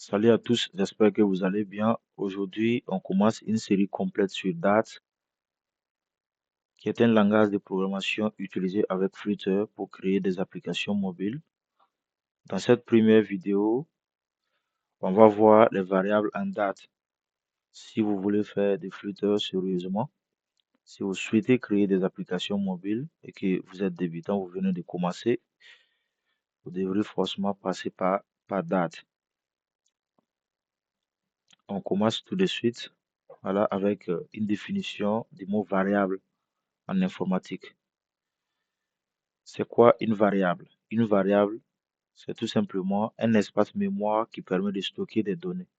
Salut à tous, j'espère que vous allez bien. Aujourd'hui, on commence une série complète sur Dart, qui est un langage de programmation utilisé avec Flutter pour créer des applications mobiles. Dans cette première vidéo, on va voir les variables en Dart. Si vous voulez faire des Flutter sérieusement, si vous souhaitez créer des applications mobiles et que vous êtes débutant, vous venez de commencer, vous devrez forcément passer par Dart. On commence tout de suite, voilà, avec une définition du mot variable en informatique. C'est quoi une variable? Une variable, c'est tout simplement un espace mémoire qui permet de stocker des données.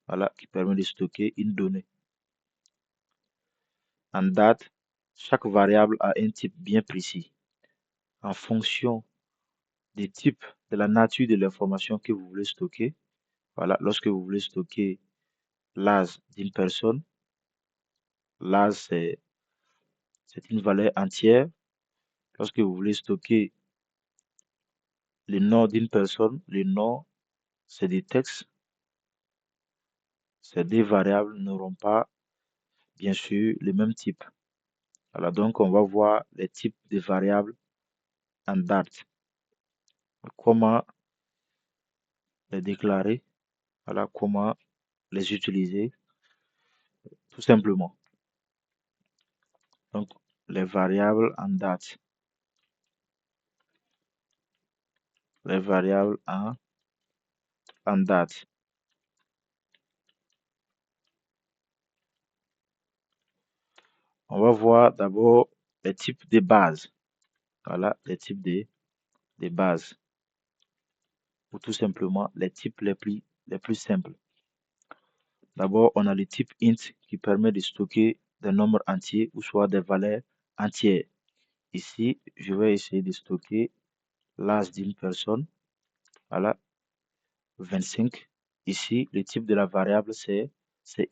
Voilà, qui permet de stocker une donnée. En date, chaque variable a un type bien précis. En fonction des types, de la nature de l'information que vous voulez stocker, voilà, lorsque vous voulez stocker l'âge d'une personne, l'âge c'est une valeur entière. Lorsque vous voulez stocker le nom d'une personne, le nom c'est des textes. Ces deux variables n'auront pas bien sûr le même type. Voilà, donc on va voir les types de variables en Dart. Comment les déclarer, voilà, comment les utiliser, tout simplement. Donc, les variables en Dart. Les variables en Dart. On va voir d'abord les types de bases. Voilà, les types de bases. Ou tout simplement les types les plus simples. D'abord, on a le type int qui permet de stocker des nombres entiers ou soit des valeurs entières. Ici, je vais essayer de stocker l'âge d'une personne. Voilà, 25. Ici, le type de la variable, c'est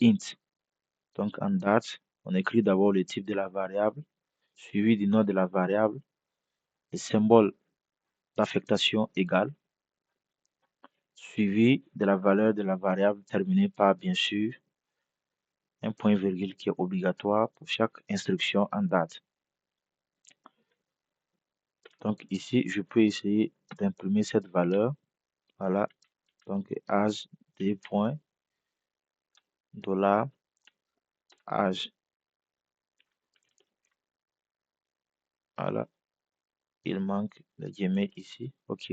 int. Donc, en date, on écrit d'abord le type de la variable, suivi du nom de la variable, le symbole d'affectation égale, suivi de la valeur de la variable terminée par, bien sûr, un point virgule qui est obligatoire pour chaque instruction en date. Donc ici, je peux essayer d'imprimer cette valeur. Voilà, donc âge des points, dollar, âge. Voilà, il manque le guillemets ici. OK.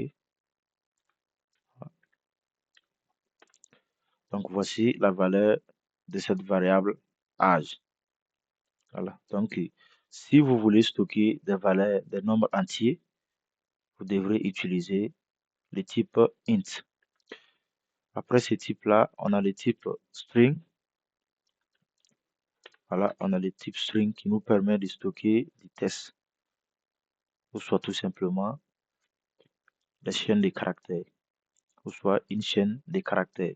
Donc voici la valeur de cette variable âge. Voilà. Donc si vous voulez stocker des valeurs, des nombres entiers, vous devrez utiliser le type int. Après ce type-là, on a le type string. Voilà, on a le type string qui nous permet de stocker des textes, ou soit tout simplement des chaînes de caractères, ou soit une chaîne de caractères.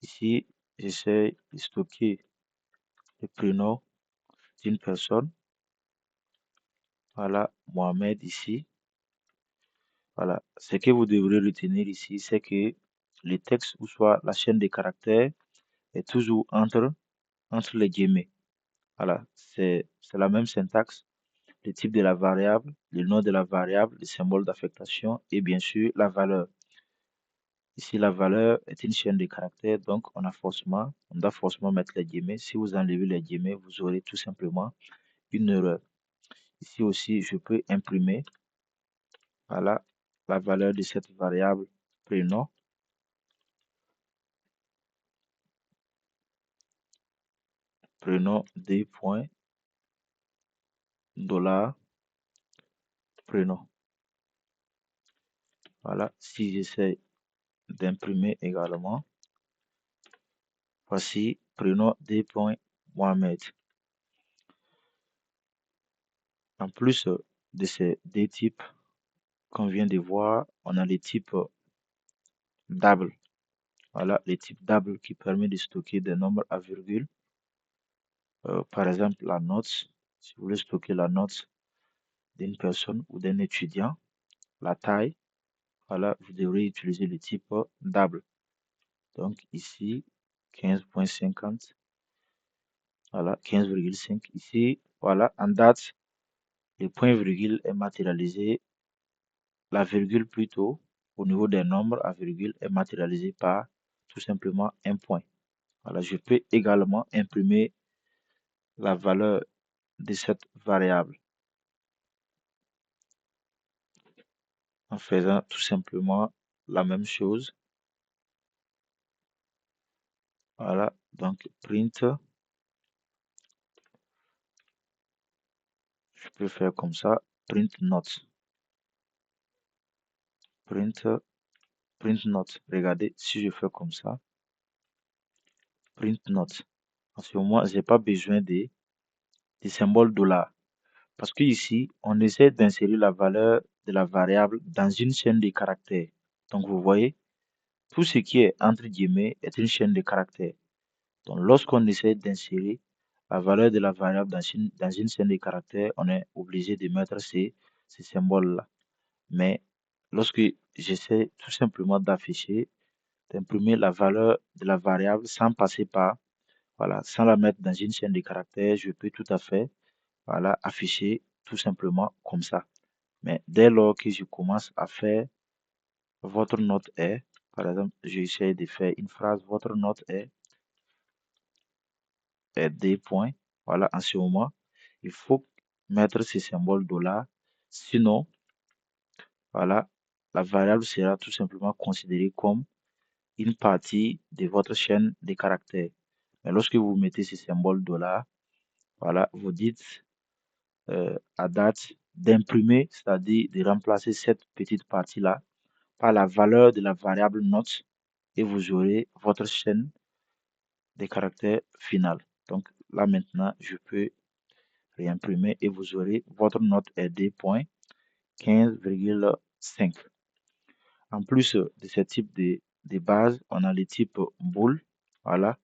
Ici, j'essaie de stocker le prénom d'une personne. Voilà, Mohamed ici. Voilà, ce que vous devrez retenir ici, c'est que le texte ou soit la chaîne de caractères est toujours entre les guillemets. Voilà, c'est la même syntaxe, le type de la variable, le nom de la variable, le symbole d'affectation et bien sûr la valeur. Ici, la valeur est une chaîne de caractères, donc on doit forcément mettre les guillemets. Si vous enlevez les guillemets, vous aurez tout simplement une erreur. Ici aussi, je peux imprimer, voilà, la valeur de cette variable prénom. Prénom des points, dollar, prénom. Voilà, si j'essaie d'imprimer également, voici prénom des points Mohamed. En plus de ces deux types qu'on vient de voir, on a les types double. Voilà, les types double qui permet de stocker des nombres à virgule. Par exemple, la note, si vous voulez stocker la note d'une personne ou d'un étudiant, la taille, voilà, vous devrez utiliser le type double. Donc ici, 15,50. Voilà, 15,5. Ici, voilà, en date, le point virgule est matérialisé, la virgule plutôt, au niveau des nombres à virgule est matérialisée par tout simplement un point. Voilà, je peux également imprimer la valeur de cette variable en faisant tout simplement la même chose. Voilà, donc print, je peux faire comme ça, print note, print, print note. Regardez, si je fais comme ça, print note. En ce moment, j'ai pas besoin des symboles $. Parce que ici, on essaie d'insérer la valeur de la variable dans une chaîne de caractères. Donc, vous voyez, tout ce qui est entre guillemets est une chaîne de caractères. Donc, lorsqu'on essaie d'insérer la valeur de la variable dans une chaîne de caractères, on est obligé de mettre ces symboles-là. Mais lorsque j'essaie tout simplement d'afficher, d'imprimer la valeur de la variable sans passer par, voilà, sans la mettre dans une chaîne de caractères, je peux tout à fait, voilà, afficher tout simplement comme ça. Mais dès lors que je commence à faire votre note est, par exemple, j'essaie de faire une phrase, votre note est des points. Voilà, en ce moment, il faut mettre ce symbole $. Sinon, voilà, la variable sera tout simplement considérée comme une partie de votre chaîne de caractères. Mais lorsque vous mettez ce symbole $, voilà, vous dites à date d'imprimer, c'est-à-dire de remplacer cette petite partie-là par la valeur de la variable note et vous aurez votre chaîne des caractères finale. Donc là maintenant, je peux réimprimer et vous aurez votre note est 2.15,5. En plus de ce type de base, on a le type bool, voilà,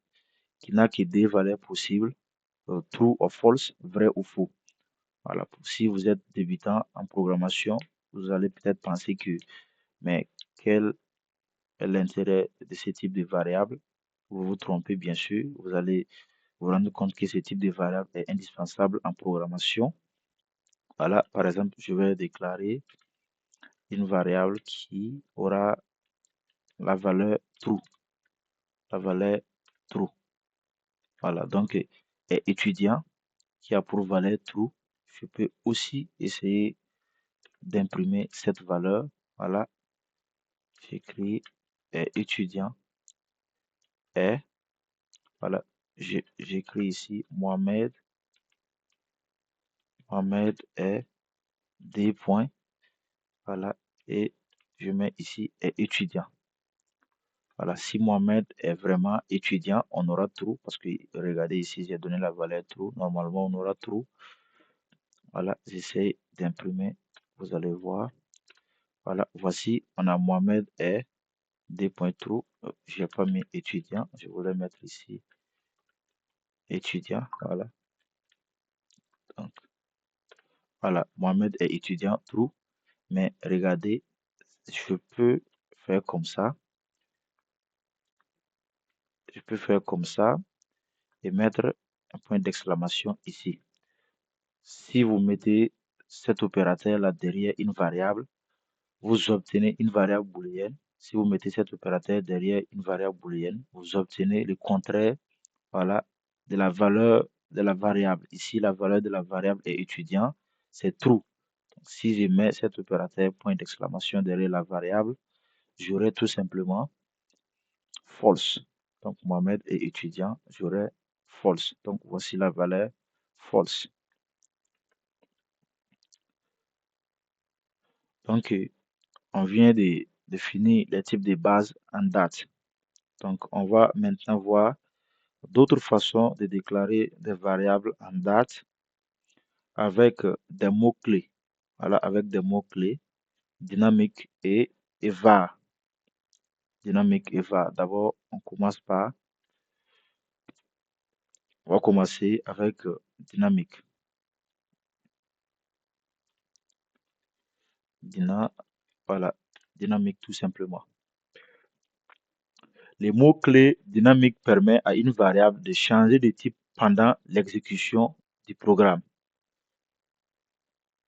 qui n'a que deux valeurs possibles, true ou false, vrai ou faux. Voilà, si vous êtes débutant en programmation, vous allez peut-être penser que, mais quel est l'intérêt de ce type de variable? Vous vous trompez bien sûr, vous allez vous rendre compte que ce type de variable est indispensable en programmation. Voilà, par exemple, je vais déclarer une variable qui aura la valeur true. La valeur true. Voilà, donc étudiant qui a pour valeur true, je peux aussi essayer d'imprimer cette valeur. Voilà, j'écris étudiant est, voilà, j'écris ici Mohamed est des points, voilà, et je mets ici étudiant. Voilà, si Mohamed est vraiment étudiant, on aura true parce que regardez ici, j'ai donné la valeur true. Normalement, on aura true. Voilà, j'essaie d'imprimer. Vous allez voir. Voilà, voici, on a Mohamed est des points true. J'ai pas mis étudiant. Je voulais mettre ici étudiant. Voilà. Donc, voilà, Mohamed est étudiant true. Mais regardez, je peux faire comme ça. Je peux faire comme ça et mettre un point d'exclamation ici. Si vous mettez cet opérateur-là derrière une variable, vous obtenez une variable booléenne. Si vous mettez cet opérateur derrière une variable booléenne, vous obtenez le contraire, voilà, de la valeur de la variable. Ici, la valeur de la variable est étudiant, c'est true. Donc, si je mets cet opérateur point d'exclamation derrière la variable, j'aurai tout simplement false. Donc, Mohamed est étudiant, j'aurai false. Donc, voici la valeur false. Donc, on vient de définir les types de bases en date. Donc, on va maintenant voir d'autres façons de déclarer des variables en date avec des mots-clés. Voilà, avec des mots-clés dynamique et var. Dynamique et var. D'abord, on va commencer avec dynamique. Voilà, dynamique tout simplement. Les mots-clés dynamiques permettent à une variable de changer de type pendant l'exécution du programme.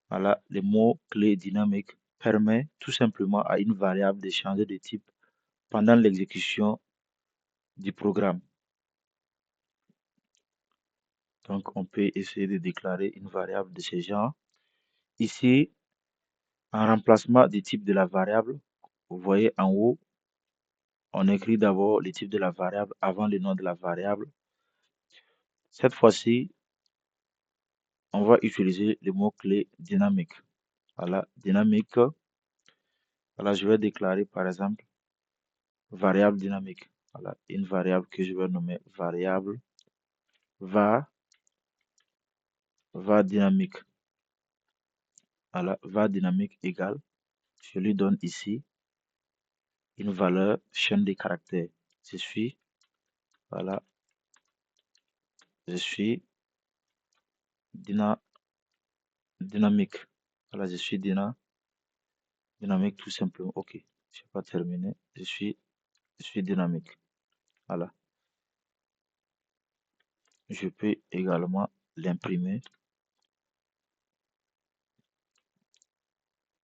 Voilà, les mots-clés dynamiques permettent tout simplement à une variable de changer de type pendant l'exécution du programme. Donc, on peut essayer de déclarer une variable de ce genre. Ici, en remplacement du type de la variable, vous voyez en haut, on écrit d'abord le type de la variable avant le nom de la variable. Cette fois-ci, on va utiliser le mot-clé dynamique. Voilà, dynamique. Voilà, je vais déclarer par exemple variable dynamique. Voilà, une variable que je vais nommer variable va dynamique. Voilà, va dynamique égale. Je lui donne ici une valeur chaîne de caractères. Je suis, voilà, je suis dynamique. Voilà, je suis dynamique tout simplement. Ok, je n'ai pas terminé. Je suis dynamique. Voilà. Je peux également l'imprimer.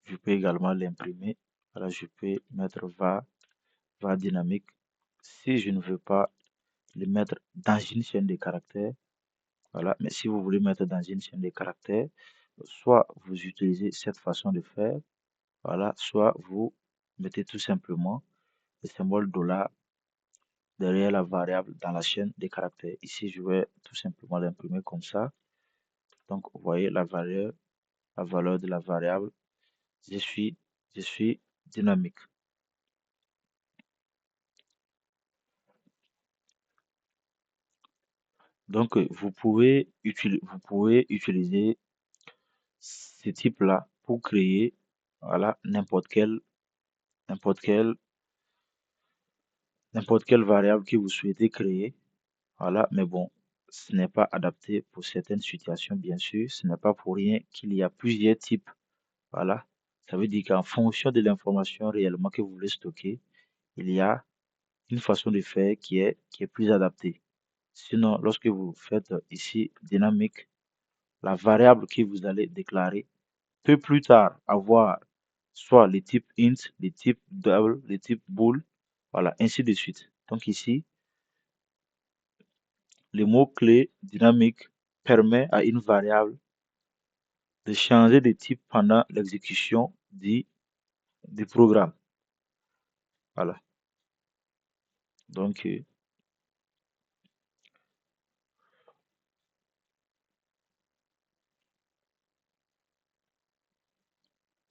Je peux également l'imprimer. Voilà, je peux mettre va dynamique. Si je ne veux pas le mettre dans une chaîne de caractères, voilà. Mais si vous voulez mettre dans une chaîne de caractères, soit vous utilisez cette façon de faire, voilà, soit vous mettez tout simplement le symbole dollar derrière la variable dans la chaîne des caractères. Ici, je vais tout simplement l'imprimer comme ça. Donc, vous voyez la valeur de la variable. Je suis, je suis dynamique. Donc, vous pouvez utiliser ce type-là pour créer, voilà, n'importe quelle, n'importe quelle variable que vous souhaitez créer. Voilà, mais bon, ce n'est pas adapté pour certaines situations, bien sûr. Ce n'est pas pour rien qu'il y a plusieurs types. Voilà. Ça veut dire qu'en fonction de l'information réellement que vous voulez stocker, il y a une façon de faire qui est plus adaptée. Sinon, lorsque vous faites ici dynamique, la variable que vous allez déclarer peut plus tard avoir soit le type int, le type double, le type bool, voilà, ainsi de suite. Donc ici, le mot-clé dynamique permet à une variable de changer de type pendant l'exécution du programme. Voilà. Donc,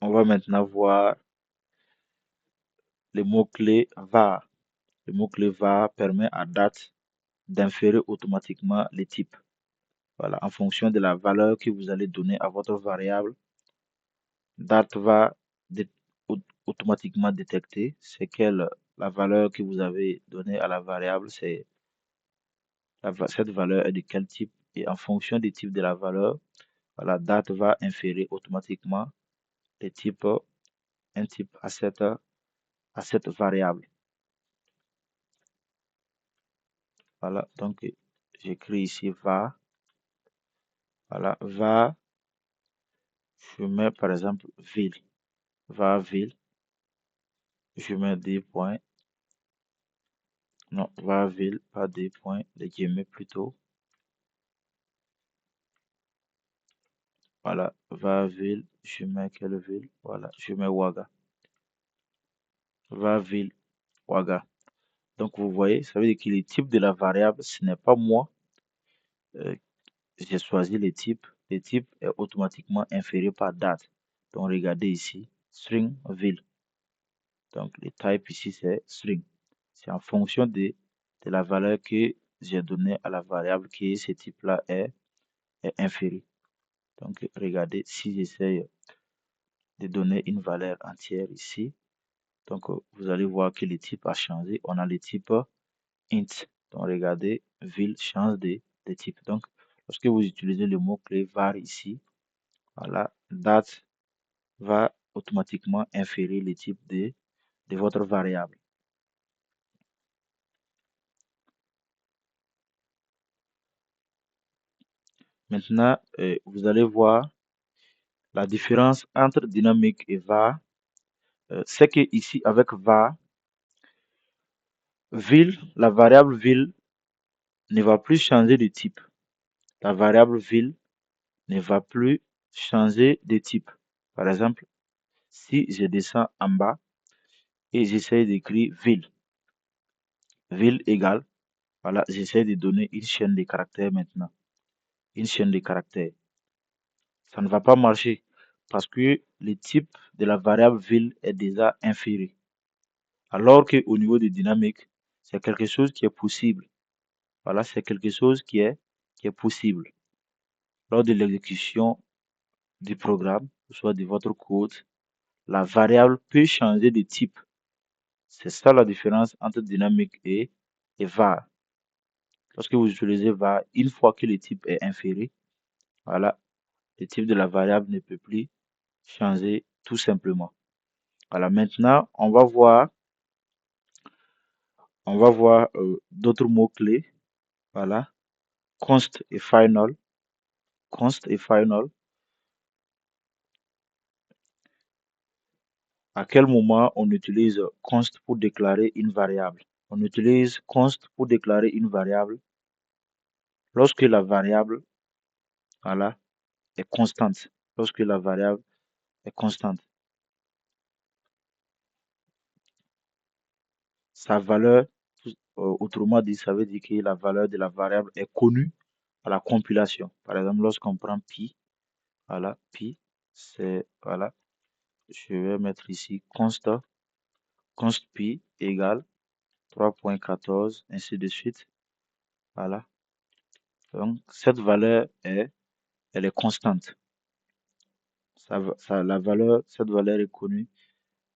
on va maintenant voir le mot-clé var. Le mot-clé var permet à date d'inférer automatiquement les types. Voilà, en fonction de la valeur que vous allez donner à votre variable, date va automatiquement détecter c'est quelle la valeur que vous avez donnée à la variable, c'est cette valeur est de quel type et en fonction du type de la valeur, la date va inférer automatiquement les types, un type à cette variable. Voilà, donc j'écris ici va, voilà, va, je mets par exemple ville, va ville, je mets des points, non, va ville, pas des points, les guillemets plutôt, voilà, va ville, je mets quelle ville, voilà, je mets Ouaga, va ville, Ouaga. Donc vous voyez, ça veut dire que le type de la variable, ce n'est pas moi, euh, j'ai choisi le type est automatiquement inféré par date. Donc regardez ici, string ville. Donc le type ici c'est string. C'est en fonction de la valeur que j'ai donnée à la variable que ce type-là est inféré. Donc regardez, si j'essaye de donner une valeur entière ici, donc vous allez voir que le type a changé. On a le type int. Donc regardez, ville change de type. Donc lorsque vous utilisez le mot-clé var ici, voilà, date va automatiquement inférer le type de votre variable. Maintenant, vous allez voir la différence entre dynamique et var. C'est que ici, avec var, la variable ville ne va plus changer de type. La variable ville ne va plus changer de type. Par exemple, si je descends en bas et j'essaie d'écrire ville égale, voilà, j'essaie de donner une chaîne de caractères maintenant. Une chaîne de caractères. Ça ne va pas marcher parce que le type de la variable ville est déjà inféré. Alors qu'au niveau de dynamique, c'est quelque chose qui est possible. Voilà, c'est quelque chose qui est possible. Lors de l'exécution du programme, soit de votre code, la variable peut changer de type. C'est ça la différence entre dynamique et var. Lorsque vous utilisez var, une fois que le type est inféré, voilà, le type de la variable ne peut plus changer tout simplement. Voilà, maintenant, on va voir d'autres mots-clés. Voilà, const et final. Const et final. À quel moment on utilise const pour déclarer une variable? On utilise const pour déclarer une variable lorsque la variable, voilà, est constante. Lorsque la variable est constante. Sa valeur, autrement dit, ça veut dire que la valeur de la variable est connue à la compilation. Par exemple, lorsqu'on prend pi, voilà, pi, c'est, voilà, je vais mettre ici const pi égale 3.14, ainsi de suite. Voilà. Donc, cette valeur elle est constante. Cette valeur est connue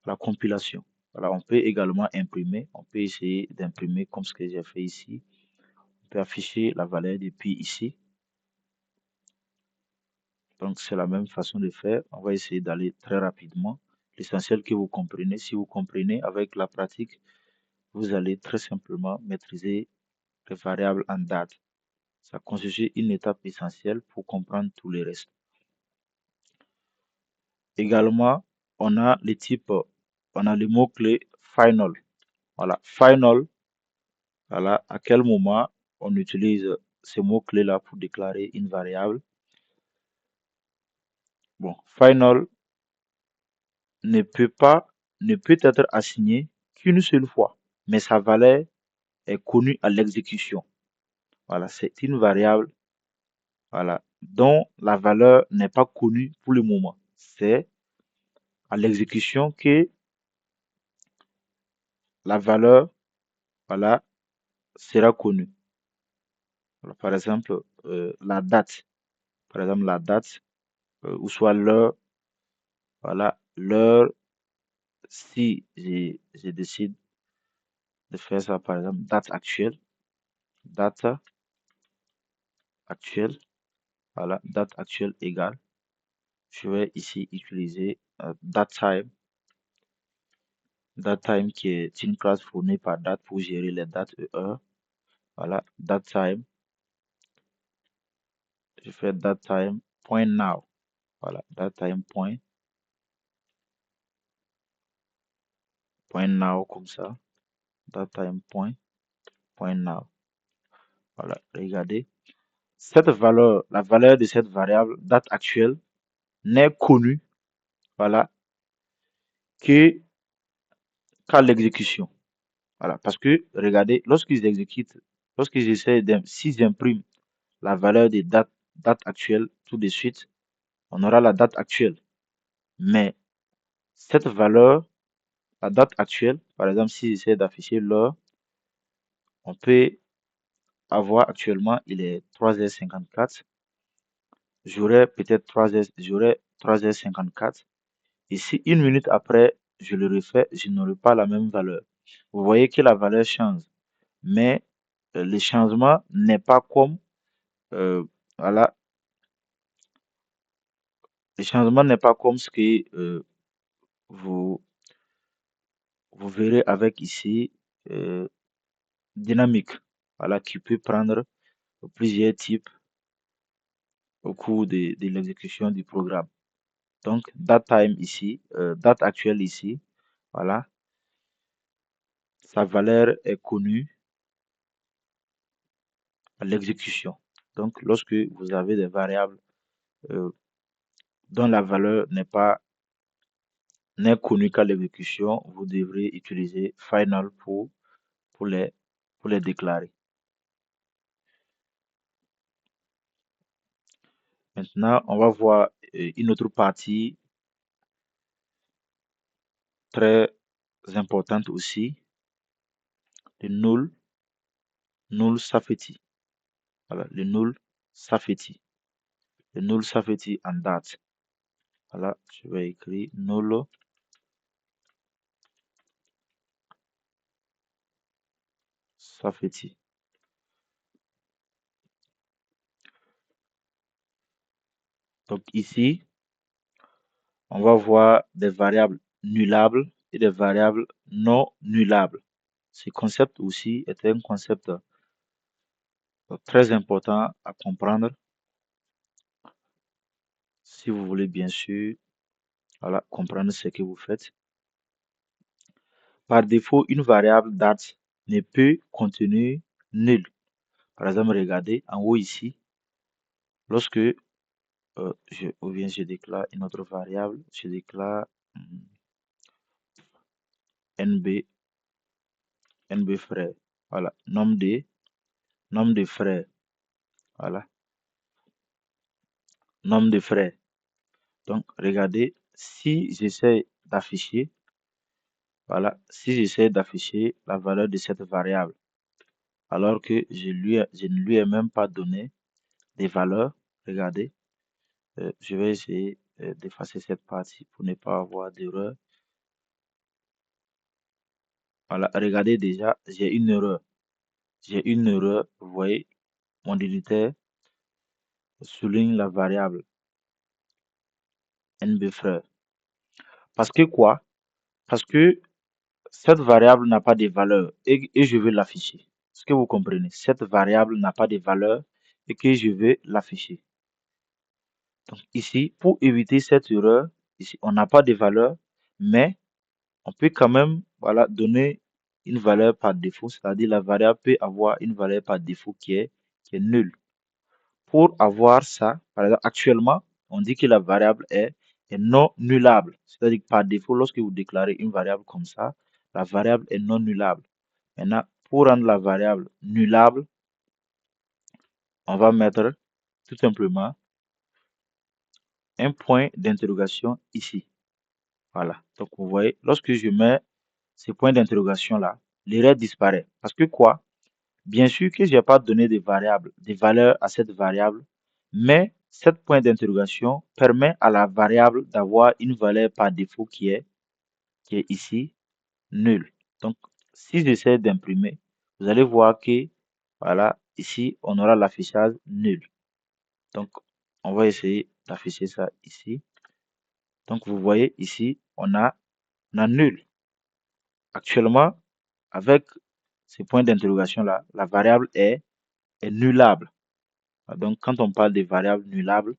à la compilation. Voilà, on peut également imprimer. On peut essayer d'imprimer comme ce que j'ai fait ici. On peut afficher la valeur de pi ici. Donc, c'est la même façon de faire. On va essayer d'aller très rapidement. L'essentiel que vous comprenez, si vous comprenez avec la pratique, vous allez très simplement maîtriser les variables en date. Ça constitue une étape essentielle pour comprendre tout le reste. Également, on a les types, on a le mot-clé final. Voilà, final. Voilà, à quel moment on utilise ce mot-clé-là pour déclarer une variable. Bon, final ne peut être assigné qu'une seule fois, mais sa valeur est connue à l'exécution. Voilà, c'est une variable, voilà, dont la valeur n'est pas connue pour le moment. C'est à l'exécution que la valeur, voilà, sera connue. Voilà, par exemple, la date. Par exemple, la date, ou soit l'heure, voilà, l'heure, si je décide de faire ça, par exemple, date actuelle, voilà, date actuelle égale, je vais ici utiliser datetime, datetime qui est une classe fournie par date pour gérer les dates et heures, voilà, datetime, je fais datetime point now, voilà, datetime point now comme ça, datetime point now, voilà, regardez. Cette valeur, la valeur de cette variable date actuelle n'est connue, voilà, que qu'à l'exécution. Voilà, parce que regardez, lorsqu'ils essaient si j'imprime la valeur de date actuelle tout de suite, on aura la date actuelle. Mais cette valeur, la date actuelle, par exemple, si j'essaie d'afficher l'heure, on peut avoir actuellement, il est 3h54. J'aurai peut-être 3h54. Et si une minute après, je le refais, je n'aurai pas la même valeur. Vous voyez que la valeur change. Mais le changement n'est pas comme, euh, voilà, le changement n'est pas comme ce que vous, vous verrez avec ici, dynamique, voilà, qui peut prendre plusieurs types au cours de l'exécution du programme. Donc, date time ici, date actuelle ici, voilà, sa valeur est connue à l'exécution. Donc, lorsque vous avez des variables euh, dont la valeur n'est connue qu'à l'exécution, vous devrez utiliser final pour les, pour les déclarer. Maintenant, on va voir une autre partie très importante aussi, le null safety. Voilà, le null safety. Le null safety en date. Voilà, je vais écrire null safety. Donc ici, on va voir des variables nullables et des variables non nullables. Ce concept aussi est un concept très important à comprendre si vous voulez bien sûr voilà, comprendre ce que vous faites. Par défaut, une variable date ne peut contenir nul. Par exemple, regardez en haut ici, lorsque je déclare une autre variable, je déclare nb frère. Voilà, nombre de frères. Voilà, nombre de frères. Donc, regardez, si j'essaie d'afficher, voilà, si j'essaie d'afficher la valeur de cette variable, alors que je ne lui ai même pas donné des valeurs, regardez, je vais essayer d'effacer cette partie pour ne pas avoir d'erreur. Voilà, regardez déjà, j'ai une erreur. J'ai une erreur, vous voyez, mon éditeur souligne la variable nbfrère. Parce que quoi? Parce que cette variable n'a pas de valeur et je veux l'afficher. Est-ce que vous comprenez? Cette variable n'a pas de valeur et que je veux l'afficher. Donc ici, pour éviter cette erreur, ici, on n'a pas de valeur, mais on peut quand même voilà, donner une valeur par défaut, c'est-à-dire la variable peut avoir une valeur par défaut qui est nulle. Pour avoir ça, par exemple, actuellement, on dit que la variable est non nullable. C'est-à-dire que par défaut, lorsque vous déclarez une variable comme ça, la variable est non nullable. Maintenant, pour rendre la variable nullable, on va mettre tout simplement un point d'interrogation ici. Voilà. Donc, vous voyez, lorsque je mets ce point d'interrogation-là, l'erreur disparaît. Parce que quoi? Bien sûr que je n'ai pas donné des valeurs à cette variable, mais cette point d'interrogation permet à la variable d'avoir une valeur par défaut qui est ici nulle. Donc, si j'essaie d'imprimer, vous allez voir que, voilà, ici, on aura l'affichage nul. Donc, on va essayer d'afficher ça ici. Donc, vous voyez ici, on a nul. Actuellement, avec ces points d'interrogation-là, la variable est nullable. Donc, quand on parle de variables nullables,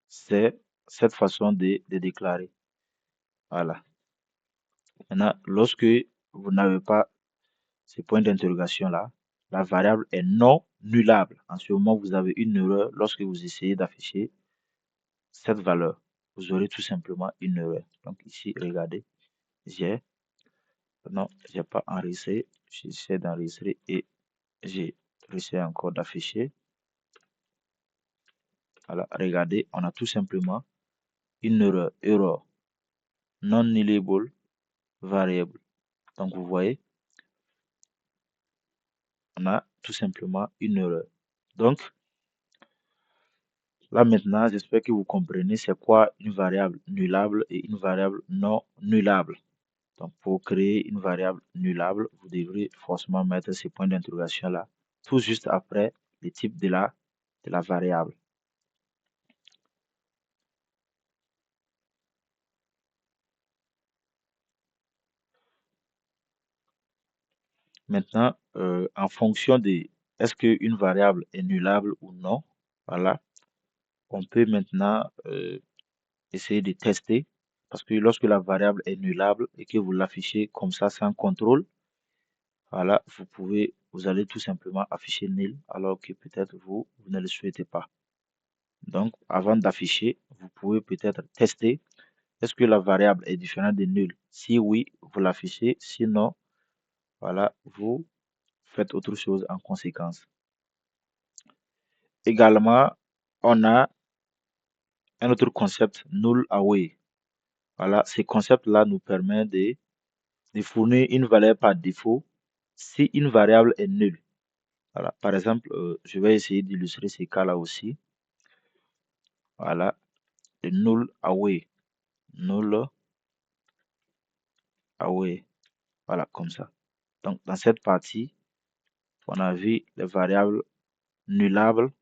c'est cette façon de déclarer. Voilà. Maintenant, lorsque vous n'avez pas ces points d'interrogation-là, la variable est non nullable. En ce moment, vous avez une erreur lorsque vous essayez d'afficher cette valeur. Vous aurez tout simplement une erreur. Donc ici, regardez, j'ai pas enregistré. J'essaie d'enregistrer et j'ai réussi encore d'afficher. Voilà, regardez, on a tout simplement une erreur non nullable variable. Donc vous voyez, on a tout simplement une erreur. Donc là maintenant, j'espère que vous comprenez c'est quoi une variable nullable et une variable non nullable. Donc pour créer une variable nullable, vous devrez forcément mettre ces points d'interrogation là, tout juste après le type de la variable. Maintenant, en fonction de est-ce qu'une variable est nullable ou non, Voilà. On peut maintenant essayer de tester parce que lorsque la variable est nullable et que vous l'affichez comme ça sans contrôle, voilà, vous allez tout simplement afficher nil alors que peut-être vous ne le souhaitez pas. Donc, avant d'afficher, vous pouvez peut-être tester est-ce que la variable est différente de nul. Si oui, vous l'affichez. Sinon, voilà, vous faites autre chose en conséquence. Également, on a un autre concept, null away. Voilà, ce concept-là nous permet de fournir une valeur par défaut si une variable est nulle. Voilà, par exemple, je vais essayer d'illustrer ces cas-là aussi. Voilà, le null away. Null away. Voilà, comme ça. Donc, dans cette partie, on a vu les variables nullables,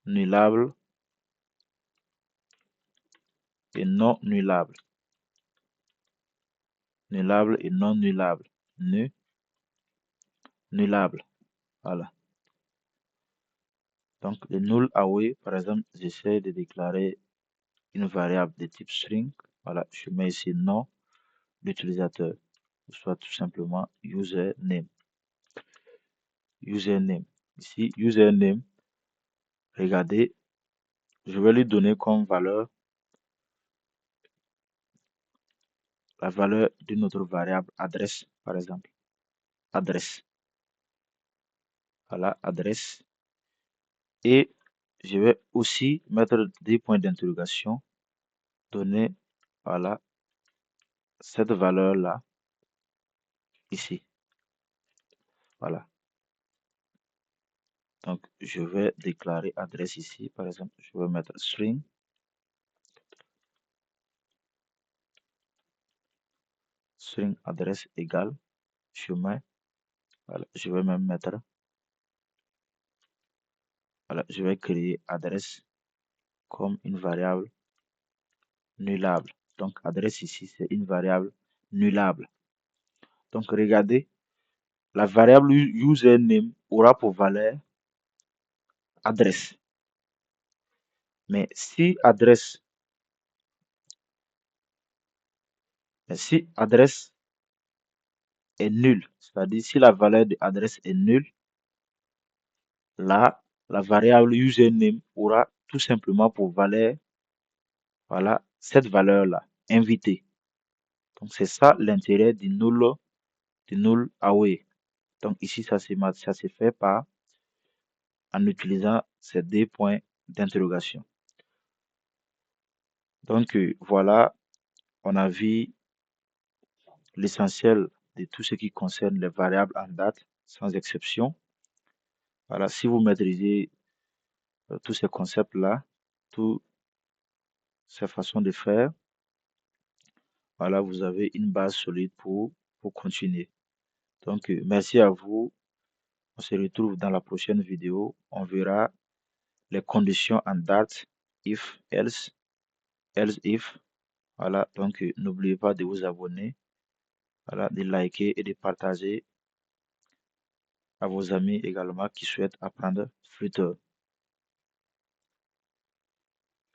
nullables et non nullables. Nullables et non nullables. Nullable. Voilà. Donc, le null away, par exemple, j'essaie de déclarer une variable de type string. Voilà, je mets ici nom l'utilisateur, soit tout simplement username. Username. Ici, username, regardez, je vais lui donner comme valeur la valeur d'une autre variable adresse, par exemple. Adresse. Voilà, adresse. Et je vais aussi mettre des points d'interrogation, donner, voilà, cette valeur-là, ici. Voilà. Donc, je vais déclarer adresse ici. Par exemple, je vais mettre string. String adresse égale. Je mets, voilà, je vais même mettre, voilà, je vais créer adresse comme une variable nullable. Donc, adresse ici, c'est une variable nullable. Donc, regardez, la variable username aura pour valeur adresse. Mais si adresse est nulle, c'est-à-dire si la valeur de adresse est nulle, là, la variable username aura tout simplement pour valeur, voilà, cette valeur-là, invité. Donc, c'est ça l'intérêt du null away. Donc, ici, ça se fait par en utilisant ces deux points d'interrogation. Donc, voilà, on a vu l'essentiel de tout ce qui concerne les variables en date, sans exception. Voilà, si vous maîtrisez tous ces concepts-là, toutes ces façons de faire, voilà, vous avez une base solide pour continuer. Donc, merci à vous. On se retrouve dans la prochaine vidéo. On verra les conditions en date, if, else, else, if. Voilà, donc n'oubliez pas de vous abonner, voilà, de liker et de partager à vos amis également qui souhaitent apprendre Flutter.